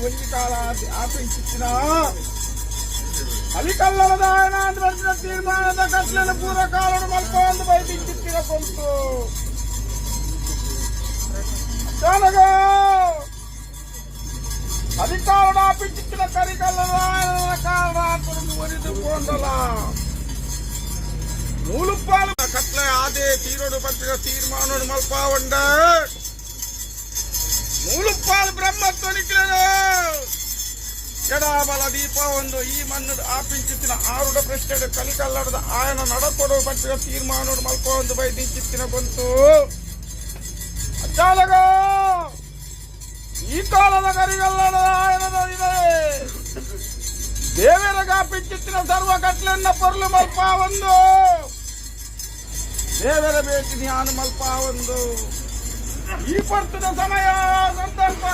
ಒಂಜಿ ಕಾಲ ಆಪಿಂಚಿನ ಅಲಿಕಲ್ಲದ ಆಯನ ನಡೆಸಿದ ತೀರ್ಮಾನದ ಕತ್ಲೆನ ಪೂರ ಕಾಲನು ಮಲ್ಪ ಒಂದು ಬೈದಿಂಚಿತ್ತಿರ ಕೊಂತು ಅಚಾನಗ ಅಧಿಕಾರನ ಆಪಿಂಚಿನ ಕರಿಕಲ್ಲದ ಆಯನ ಕಾರಣ ಒರಿದು ಕೊಂಡಲ ನೂಲುಪ್ಪಾಲು ಕತ್ಲೆ ಆದೇ ತೀರೋಡು ಪಟ್ಟಿದ ತೀರ್ಮಾನ ಮಲ್ಪ ಉಂಡ ನೂಲುಪ್ಪಾಲು ಬ್ರಹ್ಮತ್ವನಿಕ್ಕಿನ ಎಡಬಲ ದೀಪ ಒಂದು ಈ ಮಣ್ಣು ಆಪಿಂಚಿತ್ತಿನ ಆರುಡ ಪ್ರಶ್ನೆ ಕಲಿಕಲ್ಲಡದ ಆಯನ ನಡಕೊಡುವ ಪಟ್ಟಿದ ತೀರ್ಮಾನ ಮಲ್ಪ ಒಂದು ಬೈದಿಂಚಿತ್ತಿನ ಬಂತು ಅಚಾಲಗ ಈ ಕಾಲದ ಕರಿಗಲ್ಲಡದ ಆಯನದ ಇದೆ ದೇವರಿಗೆ ಆಪಿಂಚಿತ್ತಿನ ಸರ್ವ ಕಟ್ಲೆನ್ನ ಪೊರ್ಲು ಮಲ್ಪ ಒಂದು ದೇವರ ಭೇಟಿ ಜ್ಞಾನ ಮಲ್ಪ ಒಂದು ಈ ಪರ್ತದ ಸಮಯ ಸಂದರ್ಭ